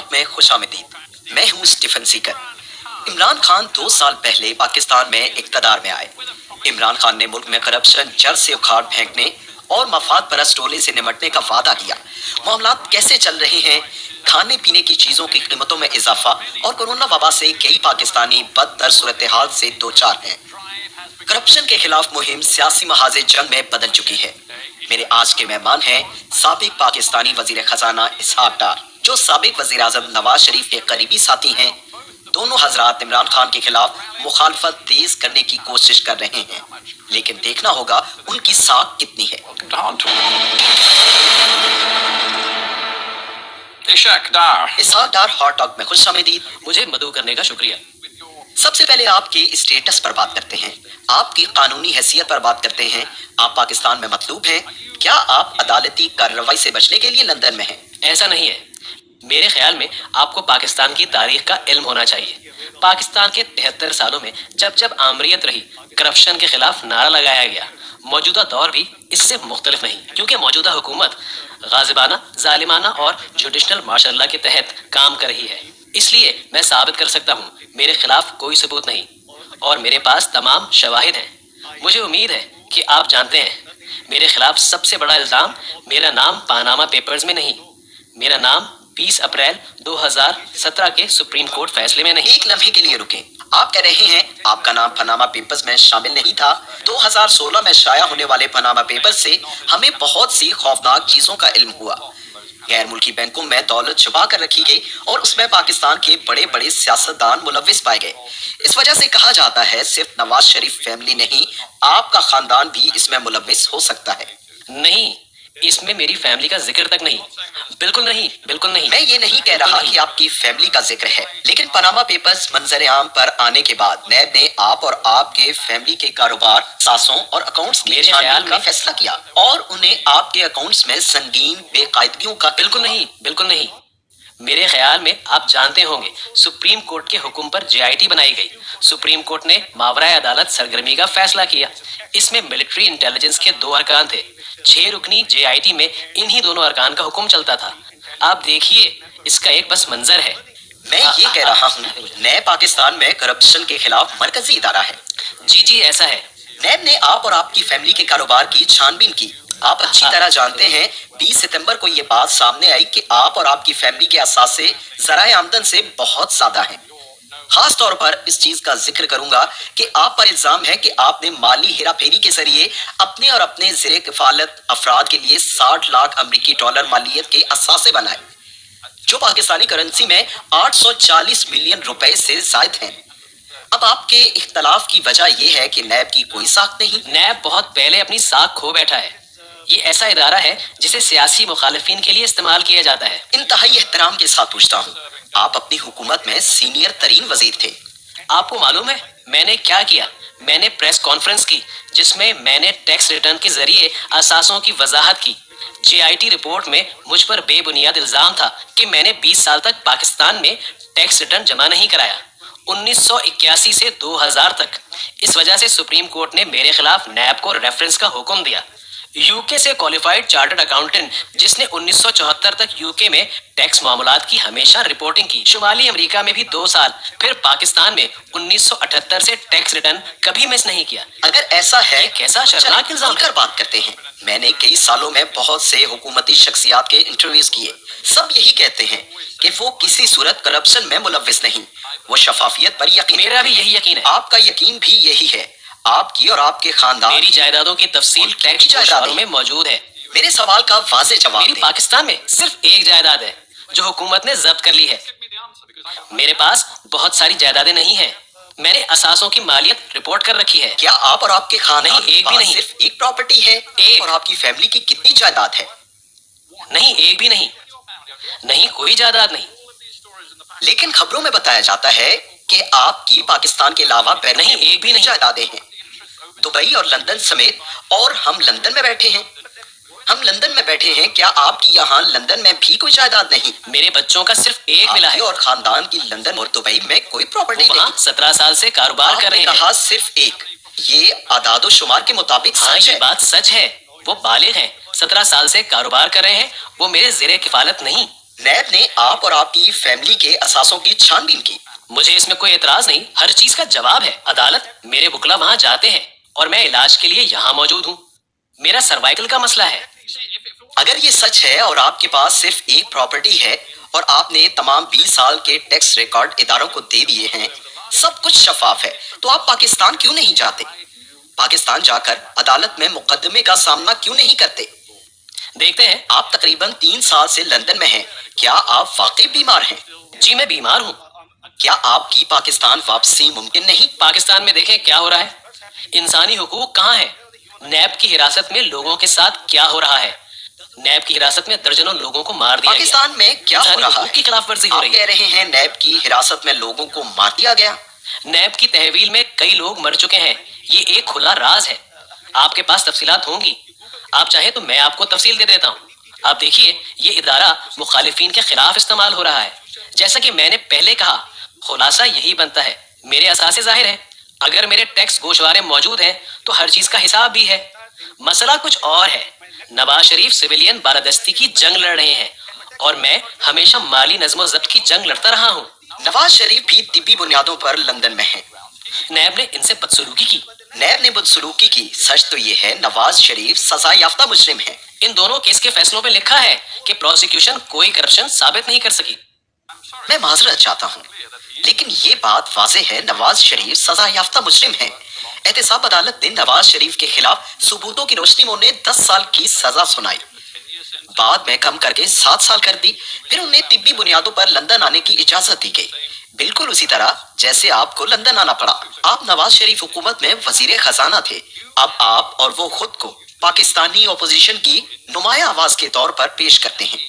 Talk में खुश आमदीद। मैं हूँ स्टीफन सीकर। इमरान खान 2 साल पहले पाकिस्तान में इक़्तिदार में आए। इमरान खान ने मुल्क में करप्शन जड़ से उखाड़ फेंकने और मफाद परस्त टोले से निमटने का वादा किया। मामलात कैसे चल रहे हैं? खाने पीने की चीजों की कीमतों में इजाफा और कोरोना वबा से कई पाकिस्तानी बदतर सूरत हाल से दो चार हैं। करप्शन के खिलाफ मुहिम सियासी महाज़े जंग में बदल चुकी है। मेरे आज के मेहमान हैं साबिक पाकिस्तानी वजीर खजाना इसहाक डार, जो साबिक वजीर आज़म नवाज शरीफ के करीबी साथी हैं। दोनों हजरात इमरान खान के खिलाफ मुखालफत तेज करने की कोशिश कर रहे हैं, लेकिन देखना होगा उनकी साख कितनी है। इसहाक डार हॉट टॉक में खुश आमदीद। मुझे मदऊ करने का शुक्रिया। सबसे पहले आपके स्टेटस पर बात करते हैं, आपकी कानूनी हैसियत पर बात करते हैं। आप पाकिस्तान में मतलूब हैं। क्या आप अदालती कार्रवाई से बचने के लिए लंदन में हैं? ऐसा नहीं है। मेरे ख्याल में आपको पाकिस्तान की तारीख का इल्म होना चाहिए। पाकिस्तान के 73 सालों में जब जब आमरीत रही, करप्शन के खिलाफ नारा लगाया गया। मौजूदा दौर भी इससे मुख्तलिफ नहीं, क्योंकि मौजूदा हुकूमत गाजिबाना, जालिमाना और जुडिशनल मार्शल लॉ के तहत काम कर रही है। इसलिए मैं साबित कर सकता हूँ, मेरे खिलाफ कोई सबूत नहीं और मेरे पास तमाम शवाहिद हैं। मुझे उम्मीद है कि आप जानते हैं, मेरे खिलाफ सबसे बड़ा इल्जाम मेरा नाम पानामा पेपर्स में नहीं, मेरा नाम 20 अप्रैल 2017 के सुप्रीम कोर्ट फैसले में नहीं। एक लम्हे के लिए रुकें। आप कह रहे हैं आपका नाम पनामा पेपर्स में शामिल नहीं था। 2016 में शाया होने वाले पनामा पेपर्स से हमें बहुत सी खौफनाक चीजों का इल्म हुआ। गैर मुल्की बैंकों में दौलत छुपा कर रखी गई और उसमें पाकिस्तान के बड़े बड़े सियासतदान मुलव्विस पाए गए। इस वजह से कहा जाता है सिर्फ नवाज शरीफ फैमिली नहीं, आपका खानदान भी इसमें मुलव्विस हो सकता है। नहीं, इसमें मेरी फैमिली का जिक्र तक नहीं। बिल्कुल नहीं, बिल्कुल नहीं। मैं ये नहीं कह रहा कि आपकी फैमिली का जिक्र है, लेकिन पनामा पेपर्स मंजर आम पर आने के बाद नैब ने आप और आपके फैमिली के कारोबार, सासों और अकाउंट्स की छानबीन का फैसला किया और उन्हें आपके अकाउंट्स में संगीन बेकायदगियों का। बिल्कुल नहीं, बिल्कुल नहीं। मेरे ख्याल में आप जानते होंगे, सुप्रीम कोर्ट के हुक्म पर जेआईटी बनाई गई। सुप्रीम कोर्ट ने मावराए अदालत सरगर्मी का फैसला किया। इसमें मिलिट्री इंटेलिजेंस के 2 अरकान थे। 6 रुकनी जेआईटी में इन्हीं दोनों अरकान का हुक्म चलता था। आप देखिए, इसका एक बस मंजर है। मैं ये कह रहा हूँ, नए पाकिस्तान में करप्शन के खिलाफ मरकजी इदारा है। जी ऐसा है। नैब ने आप और आपकी फैमिली के कारोबार की छानबीन की। आप अच्छी तरह जानते हैं 20 सितंबर को ये बात सामने आई कि आप और आपकी फैमिली के असासे ज़राए आमदन से बहुत ज्यादा हैं। खास तौर पर इस चीज का जिक्र करूंगा कि आप पर इल्जाम है कि आपने माली हेराफेरी के जरिए अपने और अपने ज़ेरे किफालत अफराद के लिए 60 लाख अमरीकी डॉलर मालियत के असासे बनाए, जो पाकिस्तानी करेंसी में 840 मिलियन रुपए से जायद हैं। अब आपके इख्तलाफ की वजह यह है कि नैब की कोई साख नहीं। नैब बहुत पहले अपनी साख खो बैठा है। ये ऐसा इदारा है जिसे सियासी मुखालिफिन के लिए इस्तेमाल किया जाता है। इंतहाई एहतराम के साथ पूछता हूँ, आप अपनी हुकूमत में सीनियर तरीन वजीर थे। आपको मालूम है मैंने क्या किया? मैंने प्रेस कॉन्फ्रेंस की जिसमें मैंने टैक्स रिटर्न के जरिए असासों की वजाहत की। जेआईटी रिपोर्ट में मुझ पर बेबुनियाद इल्जाम था कि मैंने 20 साल तक पाकिस्तान में टैक्स रिटर्न जमा नहीं कराया, 1981 से 2000 तक। इस वजह से सुप्रीम कोर्ट ने मेरे खिलाफ नैब को रेफरेंस का हुक्म दिया। यूके से क्वालिफाइड चार्टर्ड अकाउंटेंट जिसने 1974 तक यूके में टैक्स मामलात की हमेशा रिपोर्टिंग की। शुमाली अमेरिका में भी 2 साल, फिर पाकिस्तान में 1978 से टैक्स रिटर्न कभी मिस नहीं किया। अगर ऐसा है, कैसा शर्मनाक इल्जाम कर बात करते हैं। मैंने कई सालों में बहुत से हुकूमती शख्सियात के इंटरव्यूज किए। सब यही कहते हैं कि वो किसी सूरत करप्शन में मुलव्विस नहीं, वो शफाफियत पर यकीन। मेरा भी यही यकीन है। आपका यकीन भी यही है। आपकी और आपके खानदान मेरी जायदादों की तफसील टैक्स जायदादों में मौजूद है। मेरे सवाल का वाज़ेह जवाब मेरी पाकिस्तान में सिर्फ एक जायदाद है जो हुकूमत ने जब्त कर ली है। मेरे पास बहुत सारी जायदादें नहीं हैं। मैंने असासों की मालियत रिपोर्ट कर रखी है। क्या आप और आपके खानदान नहीं, एक भी नहीं। सिर्फ एक प्रॉपर्टी है? एक। और आपकी फैमिली की कितनी जायदाद है? नहीं, एक भी नहीं। नहीं, कोई जायदाद नहीं। लेकिन खबरों में बताया जाता है कि आपकी पाकिस्तान के अलावा नहीं, एक भी नहीं जायदादें हैं, दुबई और लंदन समेत। और हम लंदन में बैठे हैं। क्या आपकी यहाँ लंदन में भी कोई जायदाद नहीं? मेरे बच्चों का सिर्फ एक मिला है और खानदान की लंदन और दुबई में कोई प्रॉपर्टी नहीं। 17 साल से कारोबार कर रहे हैं। कहा सिर्फ एक। ये आदादो शुमार के मुताबिक सच है। बात सच है। वो बालिग हैं, 17 साल से कारोबार कर रहे हैं। वो मेरे ज़ेरे किफालत नहीं। نیب نے آپ اور آپ کی فیملی کے اثاثوں کی چھانبین کی۔ مجھے اس میں کوئی اعتراض نہیں، ہر چیز کا جواب ہے۔ عدالت، میرے وکلا وہاں جاتے ہیں اور میں علاج کے لیے یہاں موجود ہوں۔ میرا سروائیکل کا مسئلہ ہے۔ اگر یہ سچ ہے اور آپ کے پاس صرف ایک پراپرٹی ہے اور آپ نے تمام 20 سال کے ٹیکس ریکارڈ اداروں کو دے دیے ہیں، سب کچھ شفاف ہے، تو آپ پاکستان کیوں نہیں جاتے؟ پاکستان جا کر عدالت میں مقدمے کا سامنا کیوں نہیں کرتے؟ دیکھتے ہیں۔ آپ تقریباً 3 سال سے لندن میں ہیں، کیا آپ واقعی بیمار ہیں؟ جی میں بیمار ہوں۔ کیا آپ کی پاکستان واپسی ممکن نہیں؟ پاکستان میں دیکھیں کیا ہو رہا ہے۔ انسانی حقوق کہاں ہے؟ نیب کی حراست میں لوگوں کے ساتھ کیا ہو رہا ہے؟ نیب کی حراست میں درجنوں لوگوں کو مار دیا گیا۔ پاکستان میں کیا ہو انسانی رہا حقوق کی خلاف ورزی ہو آپ رہی ہے۔ کہہ رہے ہیں نیب کی حراست میں لوگوں کو مار دیا گیا؟ نیب کی تحویل میں کئی لوگ مر چکے ہیں، یہ ایک کھلا راز ہے۔ آپ کے پاس تفصیلات ہوں گی، آپ چاہیں تو میں آپ کو تفصیل دے دیتا ہوں۔ آپ دیکھیے، یہ ادارہ مخالفین کے خلاف استعمال ہو رہا ہے۔ جیسا کہ میں نے پہلے کہا، خلاصہ یہی بنتا ہے، میرے اثاثے ظاہر ہیں، اگر میرے ٹیکس گوشوارے موجود ہیں تو ہر چیز کا حساب بھی ہے۔ مسئلہ کچھ اور ہے، نواز شریف سویلین بالادستی کی جنگ لڑ رہے ہیں اور میں ہمیشہ مالی نظم و ضبط کی جنگ لڑتا رہا ہوں۔ نواز شریف بھی طبی بنیادوں پر لندن میں ہیں۔ نیب نے ان سے بدسلوکی کی۔ نیب نے بدسلوکی کی، سچ تو یہ ہے نواز شریف سزا یافتہ مجرم ہیں۔ ان دونوں کیس کے فیصلوں میں لکھا ہے کہ پروسیکیوشن کوئی کرپشن ثابت نہیں کر سکی۔ میں معذرت چاہتا ہوں، لیکن یہ بات واضح ہے نواز شریف سزا یافتہ مجرم ہیں۔ احتساب عدالت نے نواز شریف کے خلاف ثبوتوں کی روشنی میں انہیں 10 سال کی سزا سنائی، بعد میں کم کر کے 7 سال کر دی، پھر انہیں طبی بنیادوں پر لندن آنے کی اجازت دی گئی، بالکل اسی طرح جیسے آپ کو لندن آنا پڑا۔ آپ نواز شریف حکومت میں وزیر خزانہ تھے، اب آپ اور وہ خود کو پاکستانی اپوزیشن کی نمایاں آواز کے طور پر پیش کرتے ہیں۔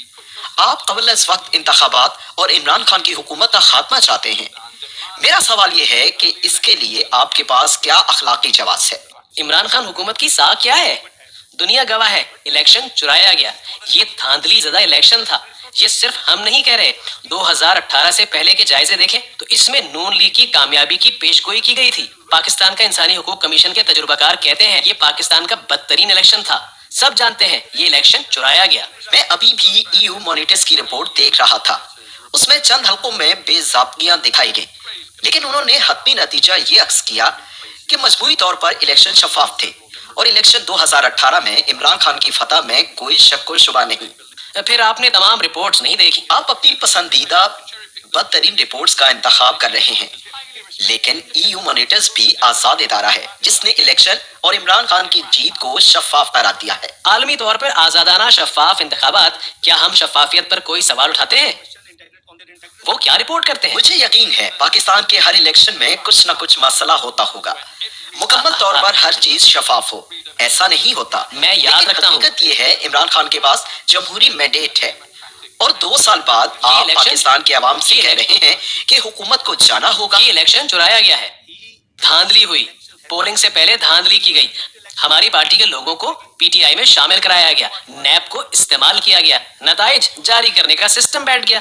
آپ قبل از وقت انتخابات اور عمران خان کی حکومت کا خاتمہ چاہتے ہیں۔ میرا سوال یہ ہے کہ اس کے لیے آپ کے پاس کیا اخلاقی جواز ہے؟ عمران خان حکومت کی ساکھ کیا ہے؟ دنیا گواہ ہے، الیکشن چرایا گیا، یہ دھاندلی زدہ الیکشن تھا۔ یہ صرف ہم نہیں کہہ رہے، 2018 سے پہلے کے جائزے دیکھیں تو اس میں نون لیگ کی کامیابی کی پیشگوئی کی گئی تھی۔ پاکستان کا انسانی حقوق کمیشن کے تجربہ کار کہتے ہیں یہ پاکستان کا بدترین الیکشن تھا، سب جانتے ہیں یہ الیکشن چرایا گیا۔ میں ابھی بھی EU مانیٹرز کی رپورٹ دیکھ رہا تھا، اس میں چند حلقوں میں بے ضابطگیاں دکھائی گئی، لیکن انہوں نے حتمی نتیجہ یہ اخذ کیا کہ مجموعی طور پر الیکشن شفاف تھے اور الیکشن 2018 میں عمران خان کی فتح میں کوئی شک و شبہ نہیں۔ پھر آپ نے تمام رپورٹس نہیں دیکھی۔ آپ اپنی پسندیدہ بدترین رپورٹس کا انتخاب کر رہے ہیں، لیکن EU مانیٹرز بھی آزاد ادارہ ہے جس نے الیکشن اور عمران خان کی جیت کو شفاف قرار دیا ہے۔ عالمی طور پر آزادانہ شفاف انتخابات، کیا ہم شفافیت پر کوئی سوال اٹھاتے ہیں؟ وہ کیا رپورٹ کرتے ہیں؟ مجھے یقین ہے پاکستان کے ہر الیکشن میں کچھ نہ کچھ مسئلہ ہوتا ہوگا، مکمل طور پر ہر چیز شفاف ہو، ایسا نہیں ہوتا۔ میں یاد لیکن رکھتا ہوں۔ حقیقت یہ ہے عمران خان کے پاس جمہوری مینڈیٹ ہے اور 2 سال بعد آپ الیکشن- پاکستان کے عوام سے یہ کہہ رہے ہیں کہ حکومت کو جانا ہوگا۔ یہ الیکشن چرایا گیا ہے، دھاندلی ہوئی، پولنگ سے پہلے دھاندلی کی گئی، ہماری پارٹی کے لوگوں کو PTI میں شامل کرایا گیا، نیب کو استعمال کیا گیا، نتائج جاری کرنے کا سسٹم بیٹھ گیا،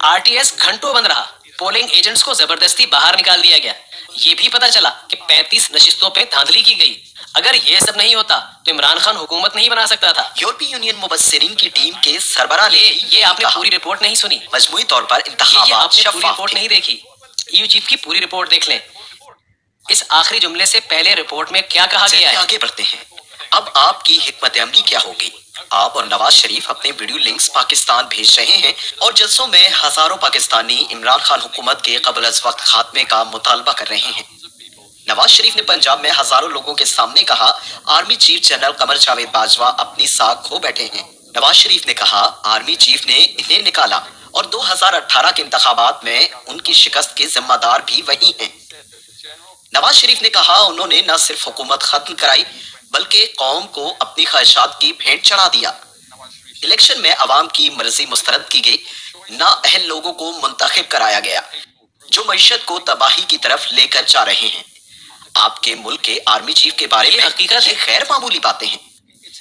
RTS گھنٹوں بند رہا، پولنگ ایجنٹس کو زبردستی باہر نکال دیا گیا، یہ بھی پتا چلا کہ 35 نشستوں پہ دھاندلی کی گئی۔ اگر یہ سب نہیں ہوتا تو عمران خان حکومت نہیں بنا سکتا تھا۔ یورپی یونین مبصرین کی ٹیم کے سربراہ نے یہ آپ نے پوری رپورٹ نہیں سنی، مجموعی طور پر یہ انتخابات آپ نے پوری شفاف رپورٹ تھے۔ نہیں دیکھی۔ EU چیف کی پوری رپورٹ دیکھ لیں، اس آخری جملے سے پہلے رپورٹ میں کیا کہا گیا ہے؟ آگے بڑھتے ہیں، اب آپ کی حکمت عملی کیا ہوگی؟ آپ اور نواز شریف اپنے ویڈیو لنکس پاکستان بھیج رہے ہیں اور جلسوں میں ہزاروں پاکستانی عمران خان حکومت کے قبل از وقت خاتمے کا مطالبہ کر رہے ہیں۔ نواز شریف نے پنجاب میں ہزاروں لوگوں کے سامنے کہا army chief general Qamar Javed Bajwa اپنی ساکھ کھو بیٹھے ہیں۔ نواز شریف نے کہا آرمی چیف نے انہیں نکالا اور 2018 کے انتخابات میں ان کی شکست کے ذمہ دار بھی وہی ہیں۔ نواز شریف نے کہا انہوں نے نہ صرف حکومت ختم کرائی بلکہ قوم کو اپنی خواہشات کی بھیٹ چڑھا دیا۔ الیکشن میں عوام کی مرضی مسترد کی گئی، نہ اہل لوگوں کو منتخب کرایا گیا جو معیشت کو تباہی کی طرف لے کر جا رہے ہیں۔ آپ کے ملک کے آرمی چیف کے بارے یہ میں حقیقت ہے۔ یہ غیر معمولی باتیں ہیں۔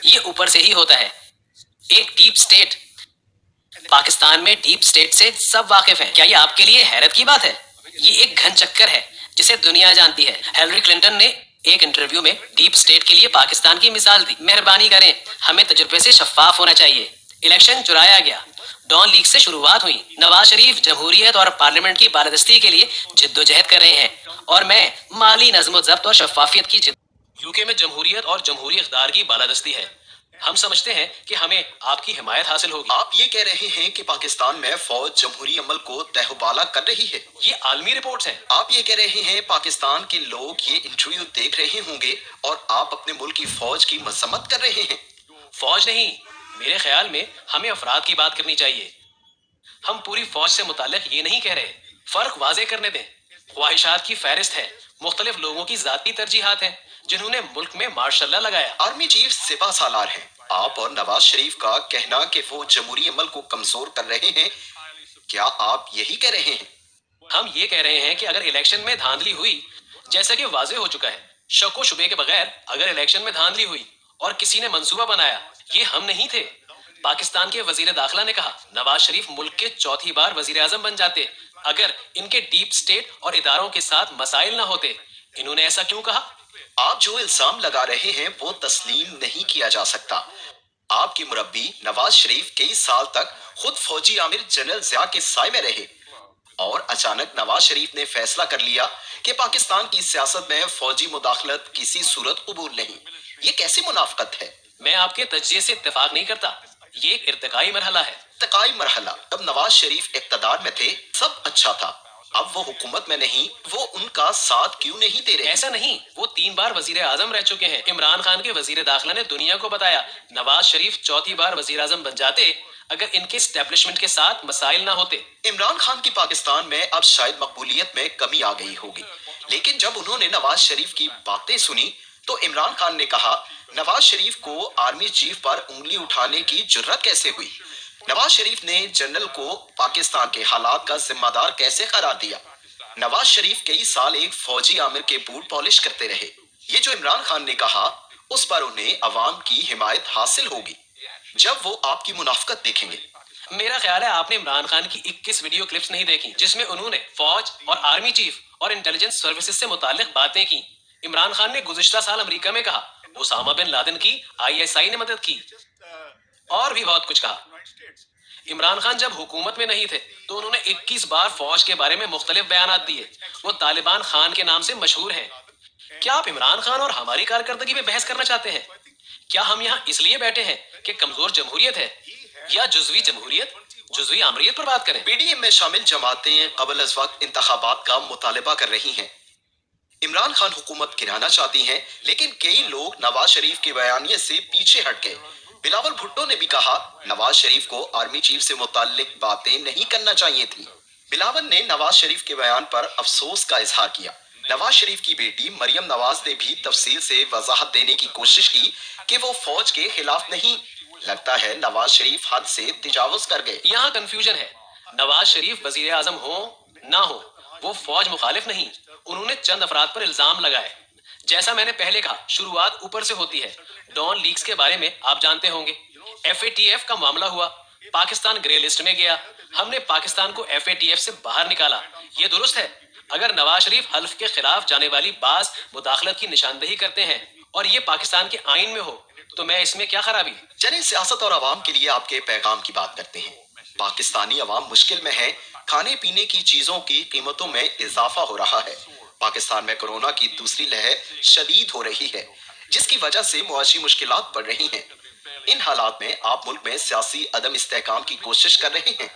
یہ اوپر سے ہی ہوتا ہے، ایک ڈیپ سٹیٹ، پاکستان میں ڈیپ سٹیٹ سے سب واقف ہیں۔ کیا یہ آپ کے لیے حیرت کی بات ہے؟ یہ ایک گھن چکر ہے جسے دنیا جانتی ہے۔ ہیلری کلنٹن نے ایک انٹرویو میں ڈیپ سٹیٹ کے لیے پاکستان کی مثال دی۔ مہربانی کریں، ہمیں تجربے سے شفاف ہونا چاہیے۔ الیکشن چرایا گیا، डॉन लीग से शुरुआत हुई। नवाज शरीफ जमहूरियत और पार्लियामेंट की बालादस्ती के लिए जिद्दोजहद कर रहे हैं और मैं माली नज़्म ज़ब्त और शफाफियत की यूके में जमहूरियत और जमहूरी इक़्तिदार की बालादस्ती है। हम समझते हैं कि हमें आपकी हिमायत हासिल होगी। आप ये कह रहे हैं कि पाकिस्तान में फौज जमहूरी अमल को तहबाला कर रही है। ये आलमी रिपोर्ट्स हैं। आप ये कह रहे हैं पाकिस्तान के लोग ये इंटरव्यू देख रहे होंगे और आप अपने मुल्क की फौज की मजम्मत कर रहे हैं। फौज नहीं, मेरे ख्याल में हमें अफराद की बात करनी चाहिए। हम पूरी फौज से मुताल्लिक ये नहीं कह रहे। फर्क वाजे करने दें। ख्वाहिशात की फहरिस्त है, मुख्तलिफ लोगों की जाती तरजीहात हैं जिन्होंने मुल्क में मार्शल लगाया। आर्मी चीफ सिपा सालार हैं। आप और नवाज शरीफ का कहना कि वो जमहूरी अमल को कमजोर कर रहे हैं, क्या आप यही कह रहे हैं? हम ये कह रहे हैं कि अगर इलेक्शन में धांधली हुई, जैसा कि वाजे हो चुका है, शक व शुबे के बगैर अगर इलेक्शन में धांधली हुई और किसी ने मंसूबा बनाया, ये हम नहीं थे। पाकिस्तान के वजीर दाखिला ने कहा नवाज शरीफ मुल्क के चौथी बार वजीर आजम बन जाते अगर इनके डीप स्टेट और इदारों के साथ मसाइल ना होते। इन्होंने ऐसा क्यों कहा? आप जो इल्जाम लगा रहे हैं वो तस्लीम नहीं किया जा सकता। आपके मुरब्बी नवाज शरीफ कई साल तक खुद फौजी आमिर जनरल ज़िया के साए में रहे और अचानक नवाज शरीफ ने फैसला कर लिया कि पाकिस्तान की सियासत में फौजी मुदाखलत किसी सूरत कबूल नहीं। ये कैसी मुनाफकत है? मैं आपके तज्जिए से इत्तेफाक नहीं करता। ये एक इर्तिकाई मरहला है। इर्तिकाई मरहला? तब नवाज शरीफ इक़्तिदार में थे, सब अच्छा था। अब वो हुकूमत में नहीं, वो उनका साथ क्यों नहीं दे रहे? ऐसा नहीं, वो 3 बार वजीर आजम रह चुके हैं। इमरान खान के वजीर दाखिला ने दुनिया को बताया नवाज शरीफ चौथी बार वजीर आजम बन जाते अगर इनके एस्टेब्लिशमेंट के साथ मसाइल ना होते। इमरान खान की पाकिस्तान में अब शायद मकबूलियत में कमी आ गई होगी, लेकिन जब उन्होंने नवाज शरीफ की बातें सुनी तो इमरान खान ने कहा नवाज शरीफ को आर्मी चीफ पर उंगली उठाने की जुर्रत कैसे हुई? नवाज शरीफ ने जनरल को पाकिस्तान के हालात का जिम्मेदार कैसे करार दिया? नवाज शरीफ कई साल एक फौजी आमिर के बूट पॉलिश करते रहे। ये जो इमरान खान ने कहा उस पर उन्हें अवाम की हिमायत हासिल होगी जब वो आपकी मुनाफकत देखेंगे। मेरा ख्याल है आपने इमरान खान की 21 वीडियो क्लिप्स नहीं देखी जिसमें उन्होंने फौज और आर्मी चीफ और इंटेलिजेंस सर्विसेज से मुताल्लिक बातें की। इमरान खान ने गुज़िश्ता साल अमेरिका में कहा ओसामा बिन लादेन की ISI ने मदद की और भी बहुत कुछ कहा। इमरान खान जब हुकूमत में नहीं थे तो उन्होंने 21 बार फौज के बारे में मुख्तलिफ बयानात दिए। वो तालिबान खान के नाम से मशहूर हैं। क्या आप इमरान खान और हमारी कारकर्दगी में बहस करना चाहते हैं? क्या हम यहाँ इसलिए बैठे हैं कि कमजोर जमहूरियत है या जुज़वी जमहूरियत, जुज़वी आमरीत पर बात करें? PDM में शामिल जमातें कबल अज़ वक्त इंतखाबात का मुतालबा कर रही हैं। इमरान खान हुकूमत गिराना चाहती हैं, लेकिन कई लोग नवाज शरीफ के बयानिए से पीछे हट गए। बिलावल भुट्टो ने भी कहा नवाज शरीफ को आर्मी चीफ से मुताल्लिक बातें नहीं करना चाहिए थी। बिलावल ने नवाज शरीफ के बयान पर अफसोस का इजहार किया। नवाज शरीफ की बेटी मरियम नवाज ने भी तफसील से वजाहत देने की कोशिश की कि वो फौज के खिलाफ नहीं। लगता है नवाज शरीफ हद से तजावुज कर गए। यहाँ कंफ्यूजन है। नवाज शरीफ वजीर आजम हो ना हो, वो फौज मुखालिफ नहीं। उन्होंने चंद अफराद पर इल्जाम लगाए। जैसा मैंने पहले कहा, शुरुआत ऊपर से होती है। डॉन लीग्स के बारे में आप जानते होंगे। FATF का मामला हुआ, पाकिस्तान ग्रे लिस्ट में गया। हमने पाकिस्तान को FATF से बाहर निकाला। ये दुरुस्त है? अगर नवाज शरीफ हल्फ के खिलाफ जाने वाली बाज मुदाखलत की निशानदेही करते हैं और ये पाकिस्तान के आइन में हो तो मैं इसमें क्या खराबी? चलिए सियासत और अवाम के लिए आपके पैगाम की बात करते हैं। पाकिस्तानी अवाम मुश्किल में है। खाने पीने की चीजों की कीमतों में इजाफा हो रहा है। पाकिस्तान में कोरोना की दूसरी लहर शदीद हो रही है, जिसकी वजह से मुआशी मुश्किलात बढ़ रही हैं। इन हालात में आप मुल्क में सियासी अदम इस्तेहकाम की कोशिश कर रहे हैं।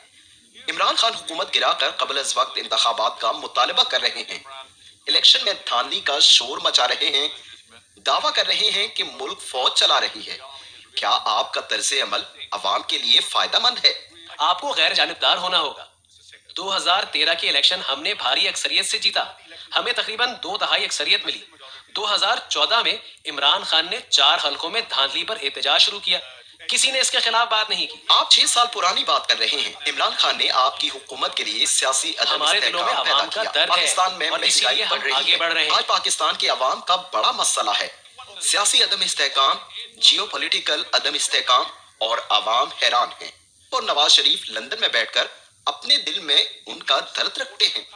इमरान खान हुकूमत गिराकर कबल अज़ वक्त इंतखाबात का मुतालबा कर रहे हैं। इलेक्शन में धांधली का शोर मचा रहे हैं। दावा कर रहे हैं कि मुल्क फौज चला रही है। क्या आपका तर्ज अमल अवाम के लिए फायदेमंद है? आपको गैर जानिबदार होना होगा। 2013 के इलेक्शन हमने भारी अक्सरियत से जीता। हमें तकरीबन 2/3 अक्सरियत मिली। 2014 में इमरान खान ने 4 हलकों में धांधली पर एहतजाज शुरू किया। किसी ने इसके खिलाफ बात नहीं की। आप 6 साल पुरानी बात कर रहे हैं। इमरान खान ने आपकी हुकूमत के लिए सियासी हमारे दिलों में अवाम का दर्द है पाकिस्तान में और इसीलिए हम आगे बढ़ रहे हैं। आज पाकिस्तान के अवाम का बड़ा मसला है सियासी अदम इस्तेहकाम, जियोपॉलिटिकल अदम इस्तेहकाम, और अवाम हैरान है। और नवाज शरीफ लंदन में बैठकर अपने दिल में उनका दर्द रखते हैं।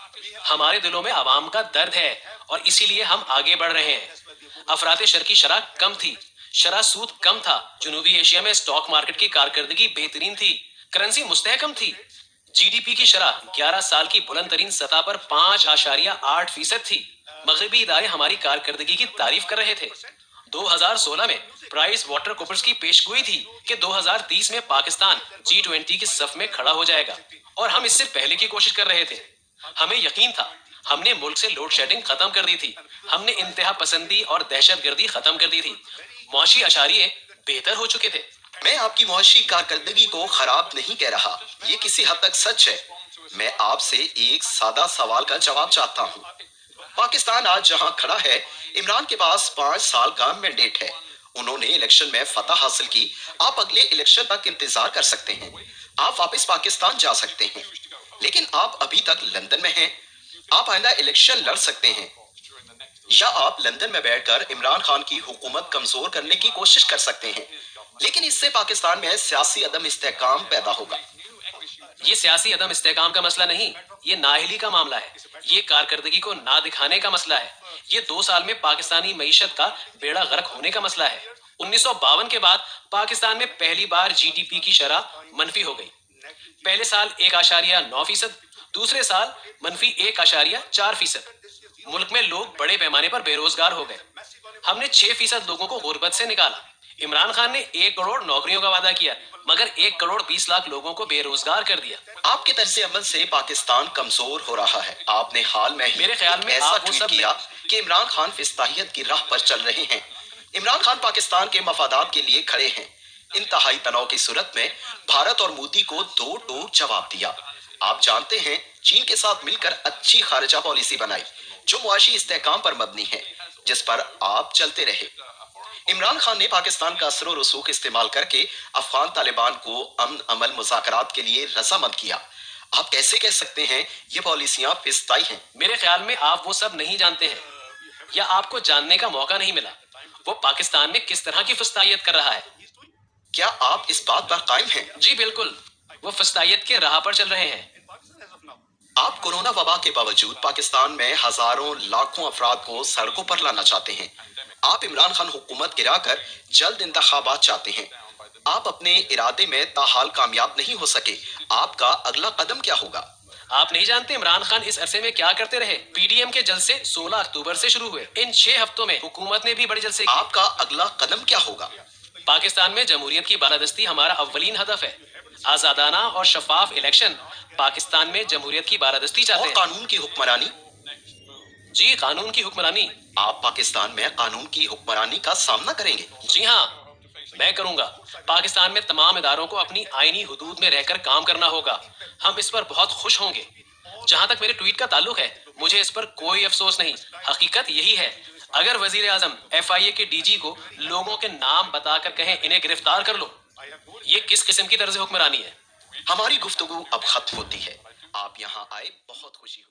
हमारे दिलों में अवाम का दर्द है और इसीलिए हम आगे बढ़ रहे हैं। अफरात शर की शरह कम थी, शरह सूद कम था। जनूबी एशिया में स्टॉक मार्केट की कारकर्दगी बेहतरीन थी। کرنسی مستحکم تھی, GDP کی شرح 11 سال کی بلند ترین سطح پر 5.8% تھی. مغربی ادارے ہماری کارکردگی کی تعریف کر رہے تھے. 2016 میں پرائس واٹر کوپرز کی پیشگوئی تھی کہ 2030 میں پاکستان G20 کی صف میں کھڑا ہو جائے گا, اور ہم اس سے پہلے کی کوشش کر رہے تھے. ہمیں یقین تھا, ہم نے ملک سے لوڈ شیڈنگ ختم کر دی تھی, ہم نے انتہا پسندی اور دہشت گردی ختم کر دی تھی, معاشی اشاریے بہتر ہو چکے تھے. میں آپ کی معاشی کارکردگی کو خراب نہیں کہہ رہا, یہ کسی حد تک سچ ہے. میں آپ سے ایک سادہ سوال کا جواب چاہتا ہوں. پاکستان آج جہاں کھڑا ہے, عمران کے پاس 5 سال کا مینڈیٹ ہے. انہوں نے الیکشن میں فتح حاصل کی. آپ اگلے الیکشن تک انتظار کر سکتے ہیں, آپ واپس پاکستان جا سکتے ہیں, لیکن آپ ابھی تک لندن میں ہیں. آپ آئندہ الیکشن لڑ سکتے ہیں, یا آپ لندن میں بیٹھ کر عمران خان کی حکومت کمزور کرنے کی کوشش کر سکتے ہیں, لیکن اس سے پاکستان میں سیاسی عدم استحکام پیدا ہوگا. یہ سیاسی عدم استحکام کا مسئلہ نہیں, یہ نااہلی کا معاملہ ہے, یہ کارکردگی کو نہ دکھانے کا مسئلہ ہے, یہ 2 سال میں پاکستانی معیشت کا بیڑا غرق ہونے کا مسئلہ ہے. 1952 کے بعد پاکستان میں پہلی بار GDP کی شرح منفی ہو گئی. پہلے سال 1.9%, دوسرے سال منفی 1.4%. ملک میں لوگ بڑے پیمانے پر بے روزگار ہو گئے. ہم نے 6% لوگوں کو غربت سے نکالا. عمران خان نے 1 کروڑ نوکریوں کا وعدہ کیا, مگر 1 کروڑ 20 لاکھ لوگوں کو بے روزگار کر دیا. آپ کے طرز عمل سے پاکستان کمزور ہو رہا ہے. آپ نے حال میں ہی میرے خیال میں ایسا آپ وہ ٹویٹ سب کیا کہ عمران خان فسطاحیت کی راہ پر چل رہے ہیں. عمران خان پاکستان کے مفادات کے لیے کھڑے ہیں. انتہائی تناؤ کی صورت میں بھارت اور مودی کو 2 ٹوک جواب دیا. آپ جانتے ہیں, چین کے ساتھ مل کر اچھی خارجہ پالیسی بنائی جو معاشی استحکام پر مبنی ہے, جس پر آپ چلتے رہے. عمران خان نے پاکستان کا اثر و رسوخ استعمال کر کے افغان طالبان کو امن عمل مذاکرات کے لیے رضامند کیا. آپ کیسے کہہ سکتے ہیں یہ پالیسیاں فسطائی ہیں؟ میرے خیال میں آپ وہ سب نہیں جانتے ہیں, یا آپ کو جاننے کا موقع نہیں ملا. وہ پاکستان میں کس طرح کی فسطائیت کر رہا ہے. کیا آپ اس بات پر قائم ہیں؟ جی بالکل, وہ فسطائیت کے راہ پر چل رہے ہیں. آپ کورونا وبا کے باوجود پاکستان میں ہزاروں لاکھوں افراد کو سڑکوں پر لانا چاہتے ہیں. آپ عمران خان حکومت گرا کر جلد انتخابات چاہتے ہیں. آپ اپنے ارادے میں تاحال کامیاب نہیں ہو سکے. آپ کا اگلا قدم کیا ہوگا؟ آپ نہیں جانتے عمران خان اس عرصے میں کیا کرتے رہے. PDM کے جلسے 16 اکتوبر سے شروع ہوئے. ان 6 ہفتوں میں حکومت نے بھی بڑے جلسے کیے. آپ کا اگلا قدم کیا ہوگا؟ پاکستان میں جمہوریت کی بالادستی ہمارا اولین ہدف ہے. آزادانہ اور شفاف الیکشن. پاکستان میں جمہوریت کی بالادستی چاہتے اور ہیں. قانون کی حکمرانی؟ جی, قانون کی حکمرانی. آپ پاکستان میں قانون کی حکمرانی کا سامنا کریں گے؟ جی ہاں, میں کروں گا. پاکستان میں تمام اداروں کو اپنی آئینی حدود میں رہ کر کام کرنا ہوگا. ہم اس پر بہت خوش ہوں گے. جہاں تک میرے ٹویٹ کا تعلق ہے, مجھے اس پر کوئی افسوس نہیں. حقیقت یہی ہے, اگر وزیر اعظم FIA کے DG کو لوگوں کے نام بتا کر کہیں انہیں گرفتار کر لو, یہ کس قسم کی طرز حکمرانی ہے؟ ہماری گفتگو اب ختم ہوتی ہے. آپ یہاں آئے بہت خوشی ہوئی.